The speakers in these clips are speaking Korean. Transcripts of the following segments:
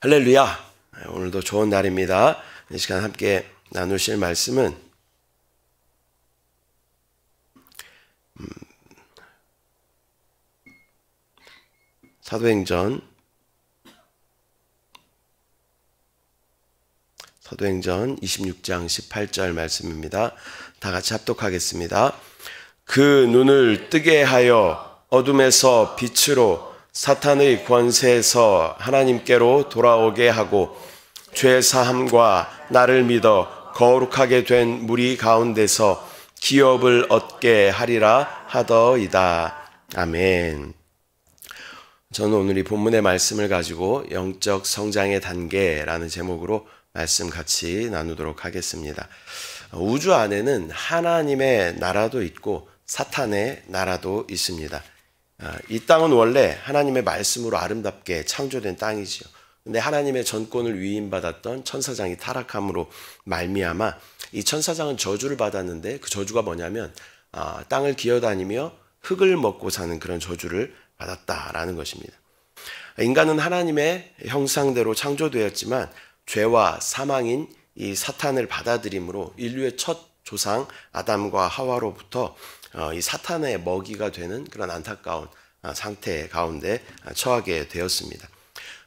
할렐루야! 오늘도 좋은 날입니다. 이 시간 함께 나누실 말씀은 사도행전 26장 18절 말씀입니다. 다 같이 합독하겠습니다. 그 눈을 뜨게 하여 어둠에서 빛으로 사탄의 권세에서 하나님께로 돌아오게 하고 죄 사함과 나를 믿어 거룩하게 된 무리 가운데서 기업을 얻게 하리라 하더이다. 아멘. 저는 오늘 이 본문의 말씀을 가지고 영적 성장의 단계라는 제목으로 말씀 같이 나누도록 하겠습니다. 우주 안에는 하나님의 나라도 있고 사탄의 나라도 있습니다. 이 땅은 원래 하나님의 말씀으로 아름답게 창조된 땅이지요. 근데 하나님의 전권을 위임받았던 천사장이 타락함으로 말미암아 이 천사장은 저주를 받았는데 그 저주가 뭐냐면 땅을 기어다니며 흙을 먹고 사는 그런 저주를 받았다라는 것입니다. 인간은 하나님의 형상대로 창조되었지만 죄와 사망인 이 사탄을 받아들임으로 인류의 첫 조상 아담과 하와로부터 이 사탄의 먹이가 되는 그런 안타까운 상태 가운데 처하게 되었습니다.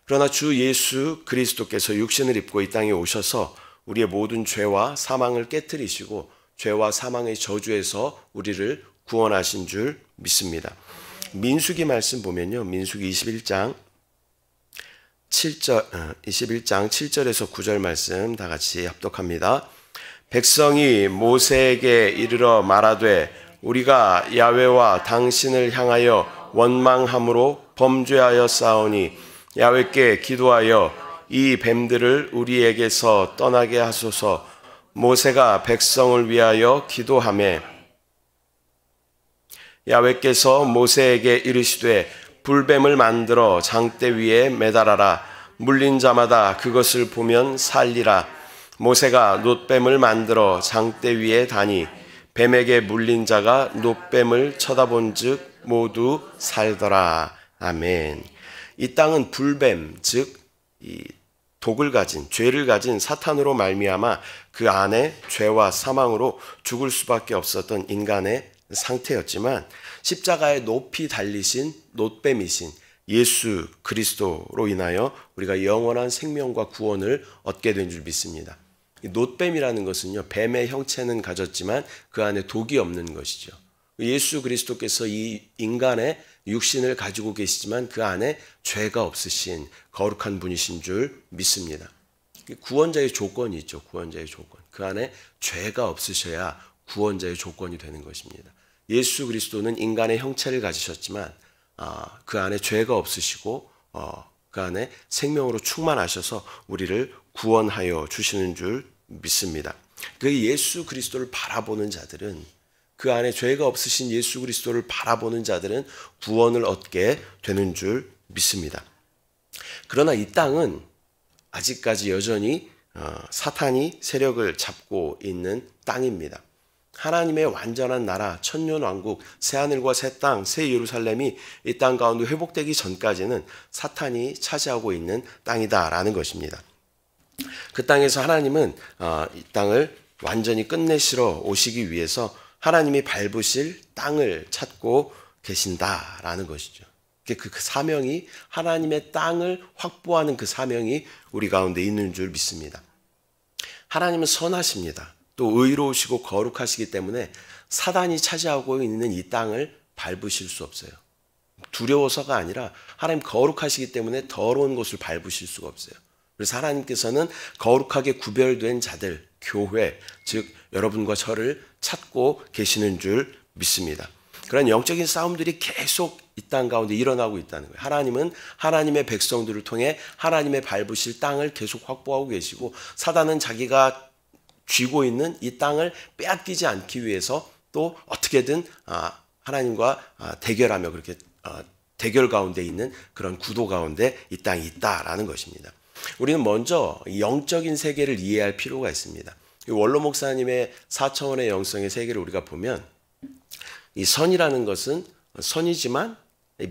그러나 주 예수 그리스도께서 육신을 입고 이 땅에 오셔서 우리의 모든 죄와 사망을 깨트리시고 죄와 사망의 저주에서 우리를 구원하신 줄 믿습니다. 민수기 말씀 보면요. 민수기 21장 7절에서 9절 말씀 다 같이 합독합니다. 백성이 모세에게 이르러 말하되 우리가 야훼와 당신을 향하여 원망함으로 범죄하여 싸우니 야훼께 기도하여 이 뱀들을 우리에게서 떠나게 하소서. 모세가 백성을 위하여 기도하매 야훼께서 모세에게 이르시되 불뱀을 만들어 장대 위에 매달아라. 물린 자마다 그것을 보면 살리라. 모세가 놋뱀을 만들어 장대 위에 다니 뱀에게 물린 자가 놋뱀을 쳐다본 즉 모두 살더라. 아멘. 이 땅은 불뱀, 즉 이 독을 가진, 죄를 가진 사탄으로 말미암아 그 안에 죄와 사망으로 죽을 수밖에 없었던 인간의 상태였지만 십자가에 높이 달리신 놋뱀이신 예수 그리스도로 인하여 우리가 영원한 생명과 구원을 얻게 된 줄 믿습니다. 놋뱀이라는 것은요, 뱀의 형체는 가졌지만 그 안에 독이 없는 것이죠. 예수 그리스도께서 이 인간의 육신을 가지고 계시지만 그 안에 죄가 없으신 거룩한 분이신 줄 믿습니다. 구원자의 조건이 있죠. 구원자의 조건. 그 안에 죄가 없으셔야 구원자의 조건이 되는 것입니다. 예수 그리스도는 인간의 형체를 가지셨지만 그 안에 죄가 없으시고 그 안에 생명으로 충만하셔서 우리를 구원하여 주시는 줄 믿습니다. 그 예수 그리스도를 바라보는 자들은 그 안에 죄가 없으신 예수 그리스도를 바라보는 자들은 구원을 얻게 되는 줄 믿습니다. 그러나 이 땅은 아직까지 여전히 사탄이 세력을 잡고 있는 땅입니다. 하나님의 완전한 나라, 천년왕국, 새하늘과 새 땅, 새 예루살렘이 이 땅 가운데 회복되기 전까지는 사탄이 차지하고 있는 땅이다라는 것입니다. 그 땅에서 하나님은 이 땅을 완전히 끝내시러 오시기 위해서 하나님이 밟으실 땅을 찾고 계신다라는 것이죠. 그 사명이 하나님의 땅을 확보하는 그 사명이 우리 가운데 있는 줄 믿습니다. 하나님은 선하십니다. 또 의로우시고 거룩하시기 때문에 사단이 차지하고 있는 이 땅을 밟으실 수 없어요. 두려워서가 아니라 하나님 거룩하시기 때문에 더러운 곳을 밟으실 수가 없어요. 그래서 하나님께서는 거룩하게 구별된 자들, 교회, 즉 여러분과 저를 찾고 계시는 줄 믿습니다. 그런 영적인 싸움들이 계속 이 땅 가운데 일어나고 있다는 거예요. 하나님은 하나님의 백성들을 통해 하나님의 밟으실 땅을 계속 확보하고 계시고 사단은 자기가 쥐고 있는 이 땅을 빼앗기지 않기 위해서 또 어떻게든 하나님과 대결하며 그렇게 대결 가운데 있는 그런 구도 가운데 이 땅이 있다라는 것입니다. 우리는 먼저 영적인 세계를 이해할 필요가 있습니다. 원로 목사님의 4차원의 영성의 세계를 우리가 보면 이 선이라는 것은 선이지만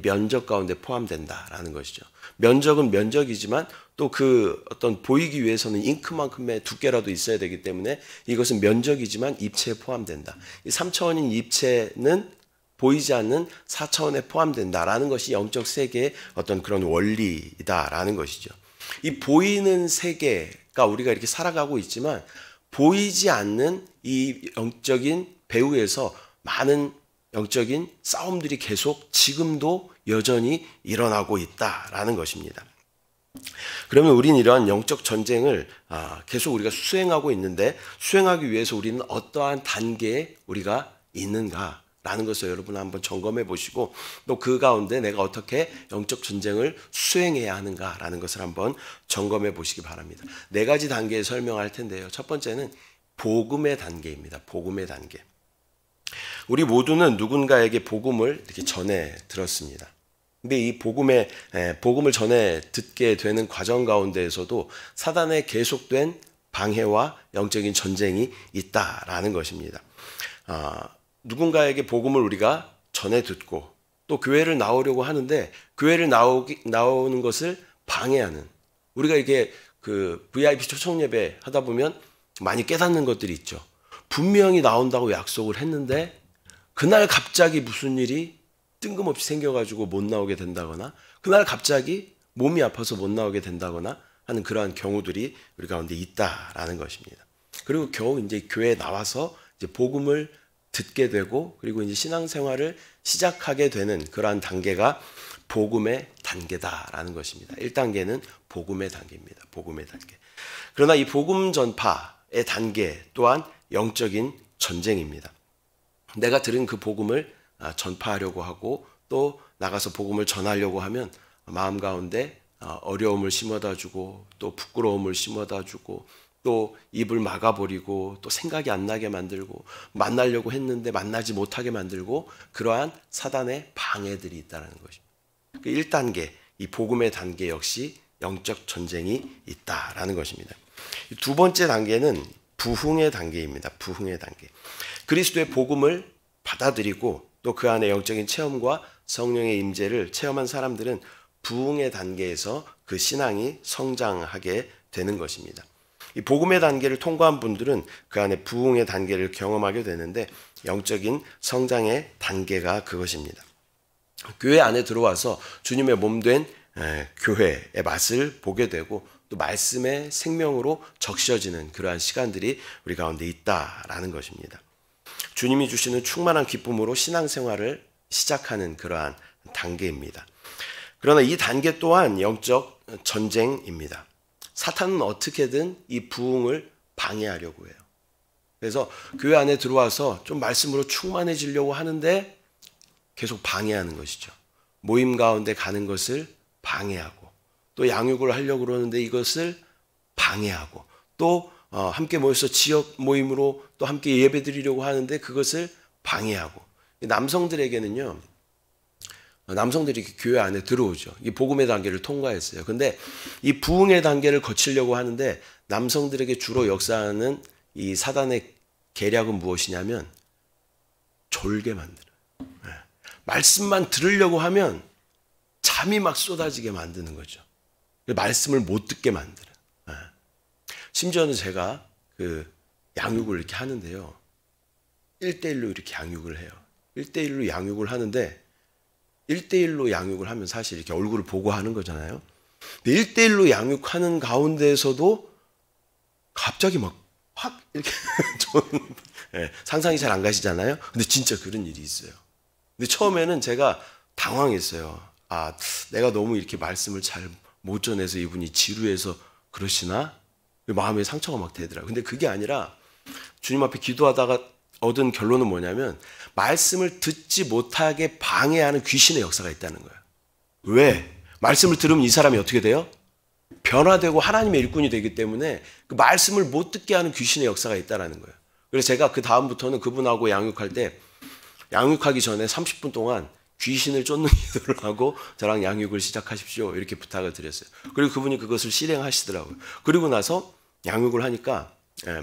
면적 가운데 포함된다라는 것이죠. 면적은 면적이지만 또 그 어떤 보이기 위해서는 잉크만큼의 두께라도 있어야 되기 때문에 이것은 면적이지만 입체에 포함된다. 이 3차원인 입체는 보이지 않는 4차원에 포함된다라는 것이 영적 세계의 어떤 그런 원리이다라는 것이죠. 이 보이는 세계가 우리가 이렇게 살아가고 있지만 보이지 않는 이 영적인 배후에서 많은 영적인 싸움들이 계속 지금도 여전히 일어나고 있다라는 것입니다. 그러면 우리는 이러한 영적 전쟁을 계속 우리가 수행하고 있는데 수행하기 위해서 우리는 어떠한 단계에 우리가 있는가 라는 것을 여러분 한번 점검해 보시고 또 그 가운데 내가 어떻게 영적 전쟁을 수행해야 하는가라는 것을 한번 점검해 보시기 바랍니다. 4가지 단계에 설명할 텐데요. 첫 번째는 복음의 단계입니다. 복음의 단계. 우리 모두는 누군가에게 복음을 이렇게 전해 들었습니다. 근데 이 복음을 전해 듣게 되는 과정 가운데에서도 사단의 계속된 방해와 영적인 전쟁이 있다라는 것입니다. 누군가에게 복음을 우리가 전해 듣고 또 교회를 나오려고 하는데 교회를 나오는 것을 방해하는 우리가 이렇게 그 VIP 초청 예배 하다 보면 많이 깨닫는 것들이 있죠. 분명히 나온다고 약속을 했는데 그날 갑자기 무슨 일이 뜬금없이 생겨가지고 못 나오게 된다거나 그날 갑자기 몸이 아파서 못 나오게 된다거나 하는 그러한 경우들이 우리 가운데 있다라는 것입니다. 그리고 겨우 이제 교회에 나와서 이제 복음을 듣게 되고 그리고 이제 신앙생활을 시작하게 되는 그러한 단계가 복음의 단계다라는 것입니다. 1단계는 복음의 단계입니다. 복음의 단계. 그러나 이 복음 전파의 단계 또한 영적인 전쟁입니다. 내가 들은 그 복음을 전파하려고 하고 또 나가서 복음을 전하려고 하면 마음 가운데 어려움을 심어다 주고 또 부끄러움을 심어다 주고 또 입을 막아버리고 또 생각이 안 나게 만들고 만나려고 했는데 만나지 못하게 만들고 그러한 사단의 방해들이 있다는 것입니다. 1단계, 이 복음의 단계 역시 영적 전쟁이 있다라는 것입니다. 두 번째 단계는 부흥의 단계입니다. 부흥의 단계. 그리스도의 복음을 받아들이고 또 그 안에 영적인 체험과 성령의 임재를 체험한 사람들은 부흥의 단계에서 그 신앙이 성장하게 되는 것입니다. 이 복음의 단계를 통과한 분들은 그 안에 부흥의 단계를 경험하게 되는데 영적인 성장의 단계가 그것입니다. 교회 안에 들어와서 주님의 몸된 교회의 맛을 보게 되고 또 말씀의 생명으로 적셔지는 그러한 시간들이 우리 가운데 있다라는 것입니다. 주님이 주시는 충만한 기쁨으로 신앙생활을 시작하는 그러한 단계입니다. 그러나 이 단계 또한 영적 전쟁입니다. 사탄은 어떻게든 이 부흥을 방해하려고 해요. 그래서 교회 안에 들어와서 좀 말씀으로 충만해지려고 하는데 계속 방해하는 것이죠. 모임 가운데 가는 것을 방해하고 또 양육을 하려고 그러는데 이것을 방해하고 또 함께 모여서 지역 모임으로 또 함께 예배 드리려고 하는데 그것을 방해하고 남성들에게는요. 남성들이 교회 안에 들어오죠. 이 복음의 단계를 통과했어요. 근데 이 부흥의 단계를 거치려고 하는데 남성들에게 주로 역사하는 이 사단의 계략은 무엇이냐면 졸게 만들어요. 말씀만 들으려고 하면 잠이 막 쏟아지게 만드는 거죠. 말씀을 못 듣게 만들어요. 심지어는 제가 그 양육을 이렇게 하는데요. 1대1로 이렇게 양육을 해요. 1대1로 양육을 하는데 1대1로 양육을 하면 사실 이렇게 얼굴을 보고 하는 거잖아요. 근데 1대1로 양육하는 가운데에서도 갑자기 막 확 이렇게 상상이 잘 안 가시잖아요. 근데 진짜 그런 일이 있어요. 근데 처음에는 제가 당황했어요. 내가 너무 이렇게 말씀을 잘 못 전해서 이분이 지루해서 그러시나? 마음에 상처가 막 되더라고요. 근데 그게 아니라 주님 앞에 기도하다가 얻은 결론은 뭐냐면 말씀을 듣지 못하게 방해하는 귀신의 역사가 있다는 거예요. 왜? 말씀을 들으면 이 사람이 어떻게 돼요? 변화되고 하나님의 일꾼이 되기 때문에 그 말씀을 못 듣게 하는 귀신의 역사가 있다는 거예요. 그래서 제가 그 다음부터는 그분하고 양육할 때 양육하기 전에 30분 동안 귀신을 쫓는 기도를 하고 저랑 양육을 시작하십시오. 이렇게 부탁을 드렸어요. 그리고 그분이 그것을 실행하시더라고요. 그리고 나서 양육을 하니까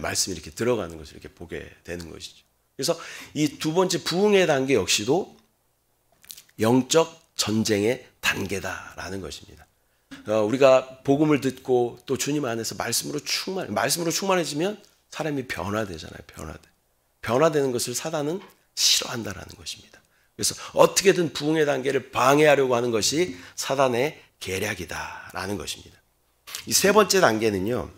말씀이 이렇게 들어가는 것을 이렇게 보게 되는 것이죠. 그래서 이 두 번째 부흥의 단계 역시도 영적 전쟁의 단계다라는 것입니다. 우리가 복음을 듣고 또 주님 안에서 말씀으로 충만해지면 사람이 변화되잖아요. 변화되는 것을 사단은 싫어한다라는 것입니다. 그래서 어떻게든 부흥의 단계를 방해하려고 하는 것이 사단의 계략이다라는 것입니다. 이 세 번째 단계는요,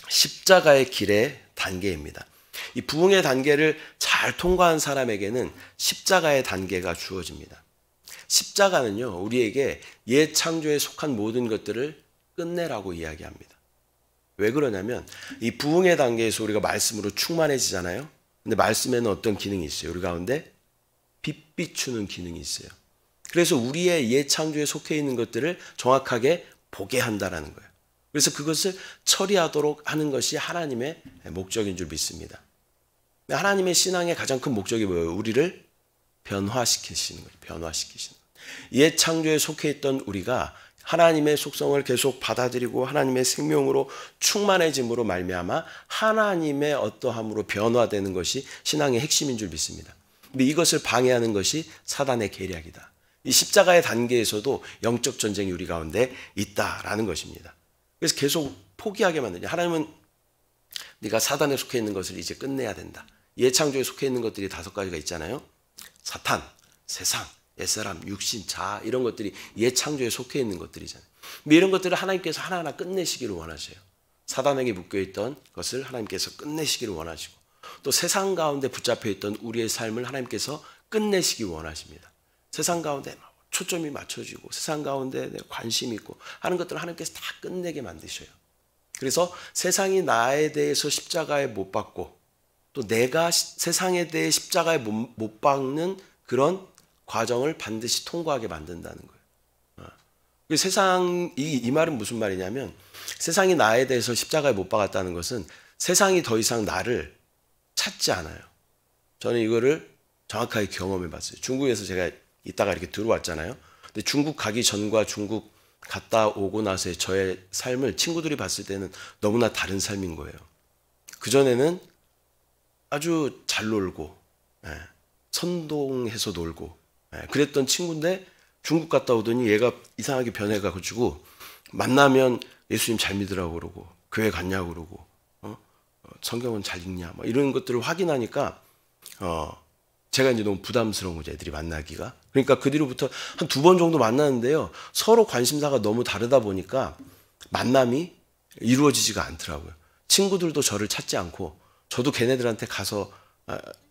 십자가의 길의 단계입니다. 이 부흥의 단계를 잘 통과한 사람에게는 십자가의 단계가 주어집니다. 십자가는요, 우리에게 옛 창조에 속한 모든 것들을 끝내라고 이야기합니다. 왜 그러냐면 이 부흥의 단계에서 우리가 말씀으로 충만해지잖아요. 근데 말씀에는 어떤 기능이 있어요? 우리 가운데 빛 비추는 기능이 있어요. 그래서 우리의 옛 창조에 속해 있는 것들을 정확하게 보게 한다라는 거예요. 그래서 그것을 처리하도록 하는 것이 하나님의 목적인 줄 믿습니다. 하나님의 신앙의 가장 큰 목적이 뭐예요? 우리를 변화시키시는 거예요. 변화시키시는 거예요. 옛 창조에 속해 있던 우리가 하나님의 속성을 계속 받아들이고 하나님의 생명으로 충만해짐으로 말미암아 하나님의 어떠함으로 변화되는 것이 신앙의 핵심인 줄 믿습니다. 근데 이것을 방해하는 것이 사단의 계략이다. 이 십자가의 단계에서도 영적 전쟁이 우리 가운데 있다라는 것입니다. 그래서 계속 포기하게 만드냐. 하나님은 네가 사단에 속해 있는 것을 이제 끝내야 된다. 옛 창조에 속해 있는 것들이 5가지가 있잖아요. 사탄, 세상, 옛사람, 육신, 자아 이런 것들이 옛 창조에 속해 있는 것들이잖아요. 이런 것들을 하나님께서 하나하나 끝내시기를 원하세요. 사단에게 묶여있던 것을 하나님께서 끝내시기를 원하시고 또 세상 가운데 붙잡혀 있던 우리의 삶을 하나님께서 끝내시기 원하십니다. 세상 가운데 초점이 맞춰지고 세상 가운데 관심이 있고 하는 것들을 하나님께서 다 끝내게 만드셔요. 그래서 세상이 나에 대해서 십자가에 못 박고 또 내가 세상에 대해 십자가에 못 박는 그런 과정을 반드시 통과하게 만든다는 거예요. 이 말은 무슨 말이냐면 세상이 나에 대해서 십자가에 못 박았다는 것은 세상이 더 이상 나를 찾지 않아요. 저는 이거를 정확하게 경험해 봤어요. 중국에서 제가 있다가 이렇게 들어왔잖아요. 근데 중국 가기 전과 중국 갔다 오고 나서의 저의 삶을 친구들이 봤을 때는 너무나 다른 삶인 거예요. 그전에는 아주 잘 놀고 선동해서 놀고 그랬던 친구인데 중국 갔다 오더니 얘가 이상하게 변해가지고 만나면 예수님 잘 믿으라고 그러고 교회 갔냐고 그러고 성경은 잘 읽냐 막 이런 것들을 확인하니까 제가 이제 너무 부담스러운 거죠. 애들이 만나기가. 그러니까 그 뒤로부터 한 2번 정도 만나는데요. 서로 관심사가 너무 다르다 보니까 만남이 이루어지지가 않더라고요. 친구들도 저를 찾지 않고 저도 걔네들한테 가서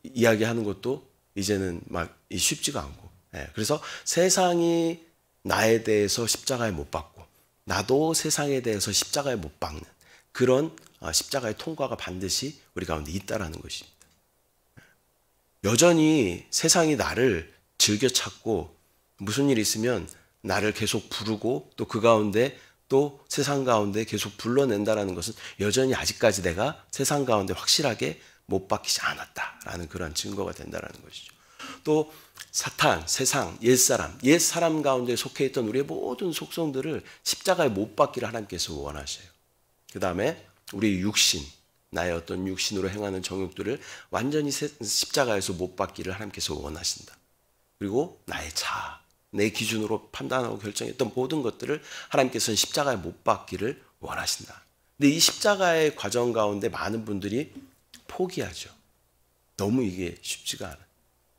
이야기하는 것도 이제는 막 쉽지가 않고. 그래서 세상이 나에 대해서 십자가에 못 박고 나도 세상에 대해서 십자가에 못 박는 그런 십자가의 통과가 반드시 우리 가운데 있다라는 것입니다. 여전히 세상이 나를 즐겨 찾고 무슨 일이 있으면 나를 계속 부르고 또 그 가운데 또 세상 가운데 계속 불러낸다라는 것은 여전히 아직까지 내가 세상 가운데 확실하게 못 박히지 않았다라는 그런 증거가 된다라는 것이죠. 또 사탄, 세상, 옛사람 가운데 속해 있던 우리의 모든 속성들을 십자가에 못 박기를 하나님께서 원하셔요. 그 다음에 우리 육신, 나의 어떤 육신으로 행하는 정욕들을 완전히 십자가에서 못 박기를 하나님께서 원하신다. 그리고 나의 자아, 내 기준으로 판단하고 결정했던 모든 것들을 하나님께서는 십자가에 못 박기를 원하신다. 근데 이 십자가의 과정 가운데 많은 분들이 포기하죠. 너무 이게 쉽지가 않아요.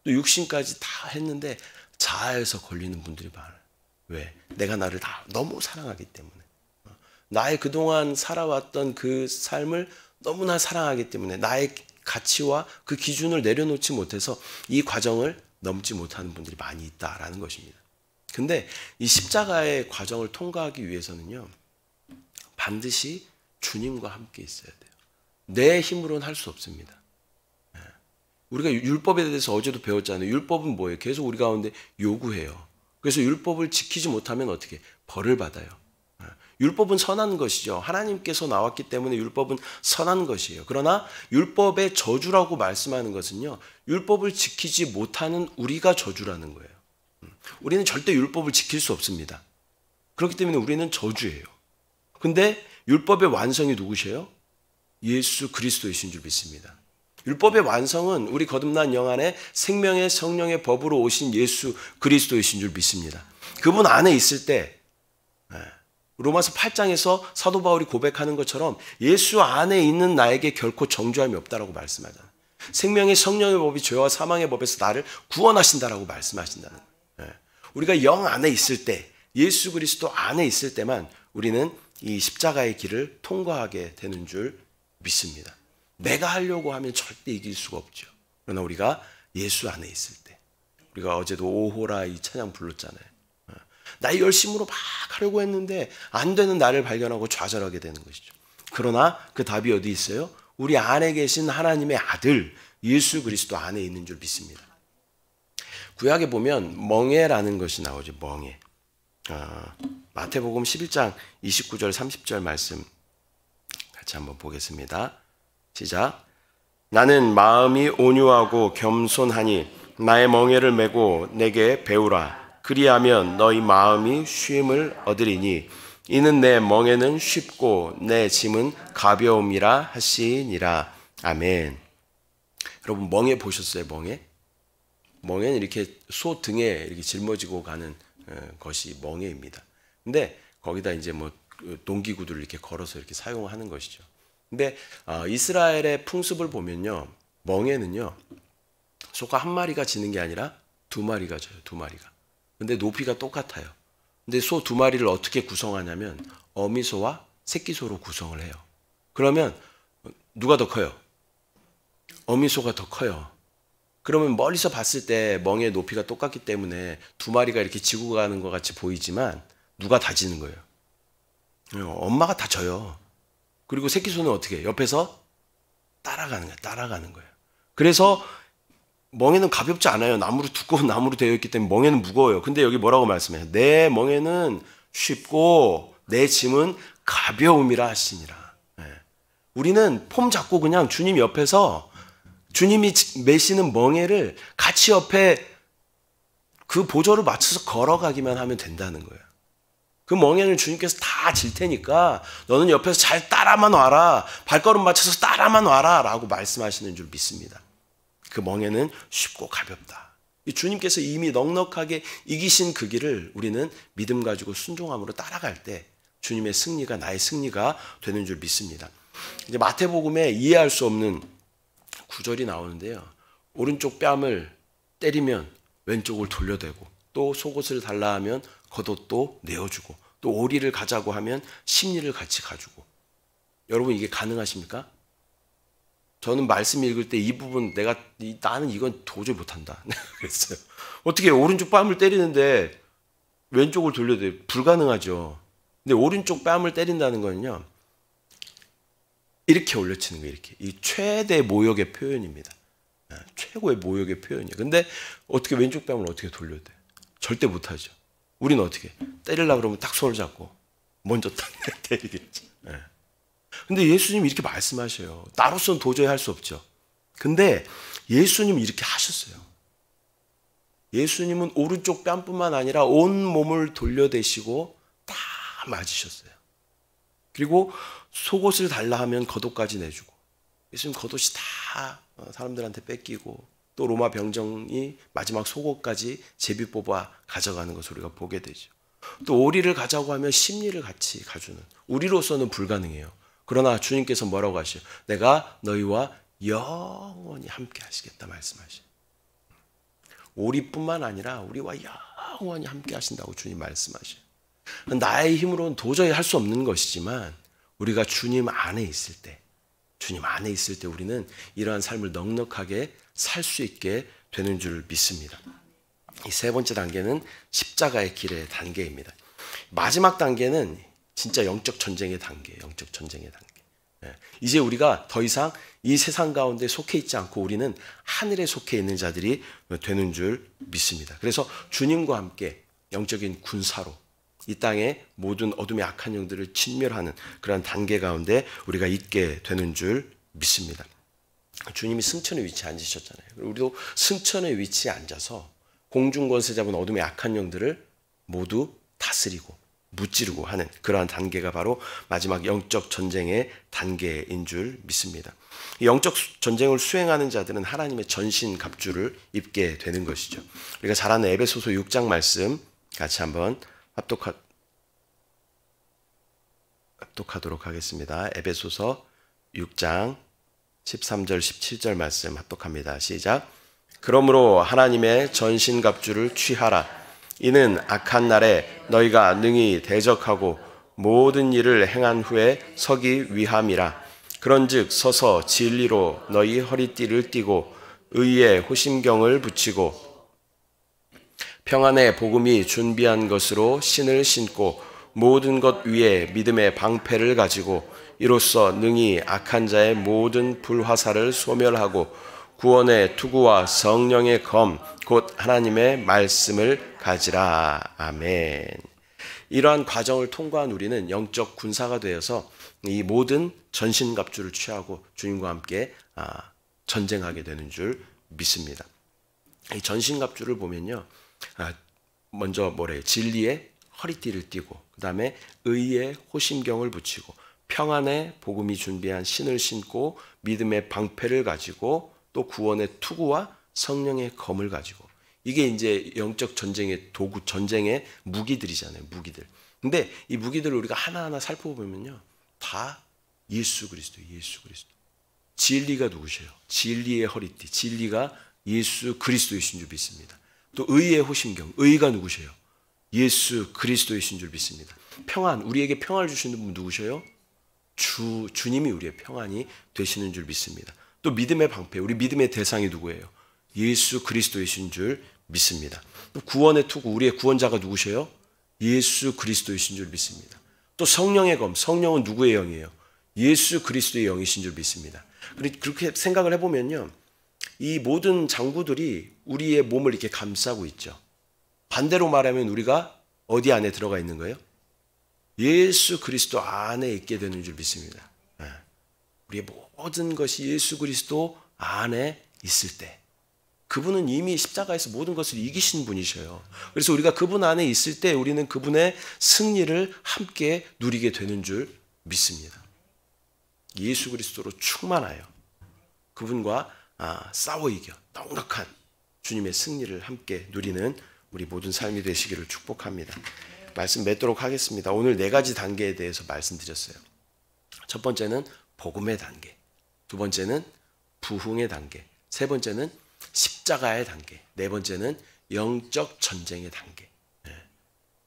또 육신까지 다 했는데 자아에서 걸리는 분들이 많아요. 왜? 내가 나를 다 너무 사랑하기 때문에. 나의 그동안 살아왔던 그 삶을 너무나 사랑하기 때문에 나의 가치와 그 기준을 내려놓지 못해서 이 과정을 넘지 못하는 분들이 많이 있다라는 것입니다. 근데 이 십자가의 과정을 통과하기 위해서는요, 반드시 주님과 함께 있어야 돼요. 내 힘으로는 할 수 없습니다. 우리가 율법에 대해서 어제도 배웠잖아요. 율법은 뭐예요? 계속 우리 가운데 요구해요. 그래서 율법을 지키지 못하면 어떻게? 벌을 받아요. 율법은 선한 것이죠. 하나님께서 나왔기 때문에 율법은 선한 것이에요. 그러나 율법의 저주라고 말씀하는 것은요, 율법을 지키지 못하는 우리가 저주라는 거예요. 우리는 절대 율법을 지킬 수 없습니다. 그렇기 때문에 우리는 저주예요. 근데 율법의 완성이 누구세요? 예수 그리스도이신 줄 믿습니다. 율법의 완성은 우리 거듭난 영 안에 생명의 성령의 법으로 오신 예수 그리스도이신 줄 믿습니다. 그분 안에 있을 때 로마서 8장에서 사도 바울이 고백하는 것처럼 예수 안에 있는 나에게 결코 정죄함이 없다라고 말씀하잖아요. 생명의 성령의 법이 죄와 사망의 법에서 나를 구원하신다라고 말씀하신다는 거예요. 우리가 영 안에 있을 때, 예수 그리스도 안에 있을 때만 우리는 이 십자가의 길을 통과하게 되는 줄 믿습니다. 내가 하려고 하면 절대 이길 수가 없죠. 그러나 우리가 예수 안에 있을 때, 우리가 어제도 오호라 이 찬양 불렀잖아요. 나의 열심으로 막 하려고 했는데 안 되는 나를 발견하고 좌절하게 되는 것이죠. 그러나 그 답이 어디 있어요? 우리 안에 계신 하나님의 아들 예수 그리스도 안에 있는 줄 믿습니다. 구약에 보면 멍에라는 것이 나오죠. 멍에. 마태복음 11장 29절 30절 말씀 같이 한번 보겠습니다. 시작. 나는 마음이 온유하고 겸손하니 나의 멍에를 메고 내게 배우라. 그리하면 너희 마음이 쉼을 얻으리니 이는 내 멍에는 쉽고 내 짐은 가벼움이라 하시니라. 아멘. 여러분 멍에 보셨어요? 멍에? 멍에는 이렇게 소 등에 이렇게 짊어지고 가는 것이 멍에입니다. 근데 거기다 이제 뭐 농기구들을 이렇게 걸어서 이렇게 사용하는 것이죠. 근데 이스라엘의 풍습을 보면요, 멍에는요 소가 한 마리가 지는 게 아니라 두 마리가 져요. 두 마리가. 근데 높이가 똑같아요. 근데 소 두 마리를 어떻게 구성하냐면 어미소와 새끼소로 구성을 해요. 그러면 누가 더 커요? 어미소가 더 커요. 그러면 멀리서 봤을 때 멍의 높이가 똑같기 때문에 두 마리가 이렇게 지고 가는 것 같이 보이지만 누가 다 지는 거예요? 엄마가 다 져요. 그리고 새끼소는 어떻게 해요? 옆에서 따라가는 거예요. 따라가는 거예요. 그래서 멍에는 가볍지 않아요. 나무로 두꺼운 나무로 되어 있기 때문에 멍에는 무거워요. 근데 여기 뭐라고 말씀해요? 내 멍에는 쉽고 내 짐은 가벼움이라 하시니라. 우리는 폼 잡고 그냥 주님 옆에서 주님이 메시는 멍에를 같이 옆에 그 보조를 맞춰서 걸어가기만 하면 된다는 거예요. 그 멍에는 주님께서 다 질 테니까 너는 옆에서 잘 따라만 와라. 발걸음 맞춰서 따라만 와라 라고 말씀하시는 줄 믿습니다. 그 멍에는 쉽고 가볍다. 주님께서 이미 넉넉하게 이기신 그 길을 우리는 믿음 가지고 순종함으로 따라갈 때 주님의 승리가 나의 승리가 되는 줄 믿습니다. 이제 마태복음에 이해할 수 없는 구절이 나오는데요. 오른쪽 뺨을 때리면 왼쪽을 돌려대고 또 속옷을 달라 하면 겉옷도 내어주고 또 오리를 가자고 하면 심리를 같이 가지고. 여러분 이게 가능하십니까? 저는 말씀 읽을 때 이 부분 나는 이건 도저히 못한다 그랬어요. 어떻게 오른쪽 뺨을 때리는데 왼쪽을 돌려도 불가능하죠. 근데 오른쪽 뺨을 때린다는 거는요, 이렇게 올려치는 거예요. 이렇게. 이 최대 모욕의 표현입니다. 최고의 모욕의 표현이에요. 근데 어떻게 왼쪽 뺨을 어떻게 돌려야 돼요? 절대 못하죠. 우리는 어떻게 때리려고 그러면 딱 손을 잡고 먼저 딱 때리겠지. 근데 예수님이 이렇게 말씀하셔요. 나로서는 도저히 할 수 없죠. 근데 예수님은 이렇게 하셨어요. 예수님은 오른쪽 뺨뿐만 아니라 온 몸을 돌려대시고 다 맞으셨어요. 그리고 속옷을 달라 하면 겉옷까지 내주고, 예수님 겉옷이 다 사람들한테 뺏기고 또 로마 병정이 마지막 속옷까지 제비 뽑아 가져가는 것을 우리가 보게 되죠. 또 오리를 가자고 하면 심리를 같이 가주는, 우리로서는 불가능해요. 그러나 주님께서 뭐라고 하시요? 내가 너희와 영원히 함께 하시겠다 말씀하시요. 오리뿐만 아니라 우리와 영원히 함께 하신다고 주님 말씀하셔요. 나의 힘으로는 도저히 할 수 없는 것이지만 우리가 주님 안에 있을 때, 주님 안에 있을 때 우리는 이러한 삶을 넉넉하게 살 수 있게 되는 줄 믿습니다. 이 세 번째 단계는 십자가의 길의 단계입니다. 마지막 단계는 진짜 영적 전쟁의 단계예요. 영적 전쟁의 단계. 이제 우리가 더 이상 이 세상 가운데 속해 있지 않고 우리는 하늘에 속해 있는 자들이 되는 줄 믿습니다. 그래서 주님과 함께 영적인 군사로 이 땅의 모든 어둠의 악한 영들을 진멸하는 그런 단계 가운데 우리가 있게 되는 줄 믿습니다. 주님이 승천의 위치에 앉으셨잖아요. 우리도 승천의 위치에 앉아서 공중권세 잡은 어둠의 악한 영들을 모두 다스리고 무찌르고 하는 그러한 단계가 바로 마지막 영적 전쟁의 단계인 줄 믿습니다. 이 영적 전쟁을 수행하는 자들은 하나님의 전신 갑주를 입게 되는 것이죠. 우리가 잘 아는 에베소서 6장 말씀 같이 한번 합독하 합독하도록 하겠습니다. 에베소서 6장 13절 17절 말씀 합독합니다. 시작. 그러므로 하나님의 전신갑주를 취하라. 이는 악한 날에 너희가 능히 대적하고 모든 일을 행한 후에 서기 위함이라. 그런즉 서서 진리로 너희 허리띠를 띠고 의의 호심경을 붙이고 평안의 복음이 준비한 것으로 신을 신고 모든 것 위에 믿음의 방패를 가지고 이로써 능히 악한 자의 모든 불화살을 소멸하고 구원의 투구와 성령의 검 곧 하나님의 말씀을 가지라. 아멘. 이러한 과정을 통과한 우리는 영적 군사가 되어서 이 모든 전신갑주를 취하고 주님과 함께 전쟁하게 되는 줄 믿습니다. 이 전신갑주를 보면요, 먼저 뭐래요? 진리의 허리띠를 띠고, 그 다음에 의의 호심경을 붙이고, 평안의 복음이 준비한 신을 신고, 믿음의 방패를 가지고, 또 구원의 투구와 성령의 검을 가지고, 이게 이제 영적 전쟁의 도구, 전쟁의 무기들이잖아요. 무기들. 근데 이 무기들을 우리가 하나하나 살펴보면요, 다 예수 그리스도. 진리가 누구세요? 진리의 허리띠. 진리가 예수 그리스도이신 줄 믿습니다. 또 의의 호심경. 의가 누구세요? 예수 그리스도이신 줄 믿습니다. 평안. 우리에게 평안을 주시는 분 누구세요? 주님이 우리의 평안이 되시는 줄 믿습니다. 또 믿음의 방패. 우리 믿음의 대상이 누구예요? 예수 그리스도이신 줄 믿습니다. 또 구원의 투구. 우리의 구원자가 누구세요? 예수 그리스도이신 줄 믿습니다. 또 성령의 검. 성령은 누구의 영이에요? 예수 그리스도의 영이신 줄 믿습니다. 그렇게 생각을 해보면요, 이 모든 장구들이 우리의 몸을 이렇게 감싸고 있죠. 반대로 말하면 우리가 어디 안에 들어가 있는 거예요? 예수 그리스도 안에 있게 되는 줄 믿습니다. 우리의 모든 것이 예수 그리스도 안에 있을 때, 그분은 이미 십자가에서 모든 것을 이기신 분이셔요. 그래서 우리가 그분 안에 있을 때 우리는 그분의 승리를 함께 누리게 되는 줄 믿습니다. 예수 그리스도로 충만하여 그분과 싸워 이겨 넉넉한 주님의 승리를 함께 누리는 우리 모든 삶이 되시기를 축복합니다. 말씀 맺도록 하겠습니다. 오늘 4가지 단계에 대해서 말씀드렸어요. 첫 번째는 복음의 단계, 두 번째는 부흥의 단계, 세 번째는 십자가의 단계, 네 번째는 영적 전쟁의 단계.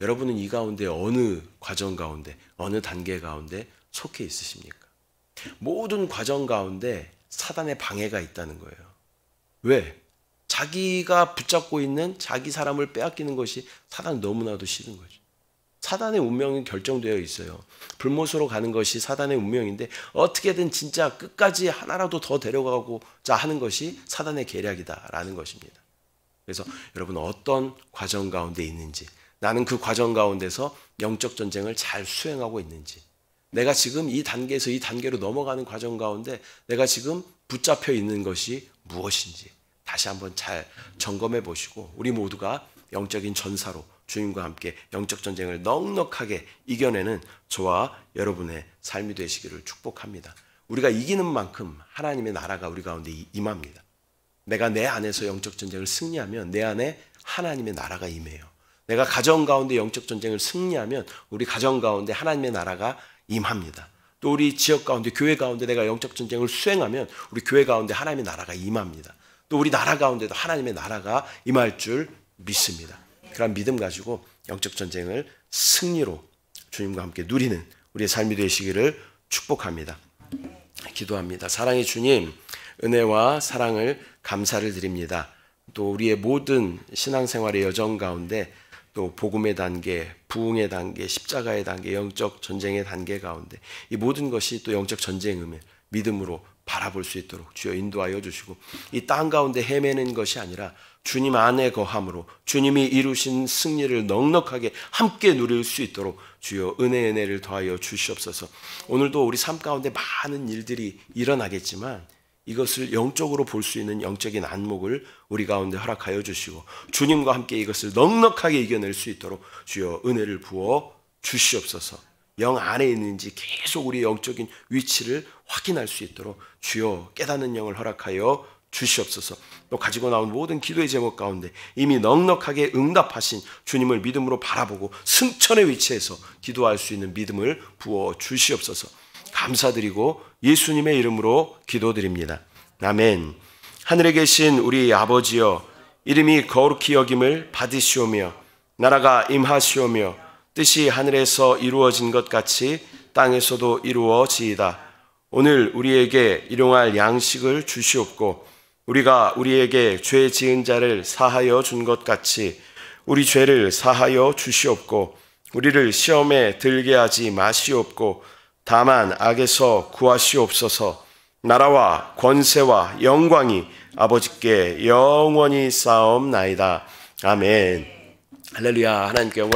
여러분은 이 가운데 어느 과정 가운데, 어느 단계 가운데 속해 있으십니까? 모든 과정 가운데 사단의 방해가 있다는 거예요. 왜? 자기가 붙잡고 있는 자기 사람을 빼앗기는 것이 사단은 너무나도 싫은 거죠. 사단의 운명은 결정되어 있어요. 불못으로 가는 것이 사단의 운명인데 어떻게든 진짜 끝까지 하나라도 더 데려가고자 하는 것이 사단의 계략이다라는 것입니다. 그래서 여러분 어떤 과정 가운데 있는지, 나는 그 과정 가운데서 영적 전쟁을 잘 수행하고 있는지, 내가 지금 이 단계에서 이 단계로 넘어가는 과정 가운데 내가 지금 붙잡혀 있는 것이 무엇인지 다시 한번 잘 점검해 보시고 우리 모두가 영적인 전사로 주님과 함께 영적 전쟁을 넉넉하게 이겨내는 저와 여러분의 삶이 되시기를 축복합니다. 우리가 이기는 만큼 하나님의 나라가 우리 가운데 임합니다. 내가 내 안에서 영적 전쟁을 승리하면 내 안에 하나님의 나라가 임해요. 내가 가정 가운데 영적 전쟁을 승리하면 우리 가정 가운데 하나님의 나라가 임합니다. 또 우리 지역 가운데, 교회 가운데 내가 영적 전쟁을 수행하면 우리 교회 가운데 하나님의 나라가 임합니다. 또 우리 나라 가운데도 하나님의 나라가 임할 줄 믿습니다. 그런 믿음 가지고 영적 전쟁을 승리로 주님과 함께 누리는 우리의 삶이 되시기를 축복합니다. 기도합니다. 사랑의 주님, 은혜와 사랑을 감사를 드립니다. 또 우리의 모든 신앙생활의 여정 가운데 또 복음의 단계, 부흥의 단계, 십자가의 단계, 영적 전쟁의 단계 가운데 이 모든 것이 또 영적 전쟁임을 믿음으로 바라볼 수 있도록 주여 인도하여 주시고, 이 땅 가운데 헤매는 것이 아니라 주님 안에 거함으로 주님이 이루신 승리를 넉넉하게 함께 누릴 수 있도록 주여 은혜를 더하여 주시옵소서. 오늘도 우리 삶 가운데 많은 일들이 일어나겠지만 이것을 영적으로 볼 수 있는 영적인 안목을 우리 가운데 허락하여 주시고 주님과 함께 이것을 넉넉하게 이겨낼 수 있도록 주여 은혜를 부어 주시옵소서. 영 안에 있는지 계속 우리 영적인 위치를 확인할 수 있도록 주여 깨닫는 영을 허락하여 주시옵소서. 또 가지고 나온 모든 기도의 제목 가운데 이미 넉넉하게 응답하신 주님을 믿음으로 바라보고 승천의 위치에서 기도할 수 있는 믿음을 부어 주시옵소서. 감사드리고 예수님의 이름으로 기도드립니다. 아멘. 하늘에 계신 우리 아버지여, 이름이 거룩히 여김을 받으시오며 나라가 임하시오며 뜻이 하늘에서 이루어진 것 같이 땅에서도 이루어지이다. 오늘 우리에게 일용할 양식을 주시옵고 우리가 우리에게 죄 지은 자를 사하여 준 것 같이 우리 죄를 사하여 주시옵고 우리를 시험에 들게 하지 마시옵고 다만 악에서 구하시옵소서. 나라와 권세와 영광이 아버지께 영원히 쌓옵나이다. 아멘. 할렐루야. 하나님께 영광.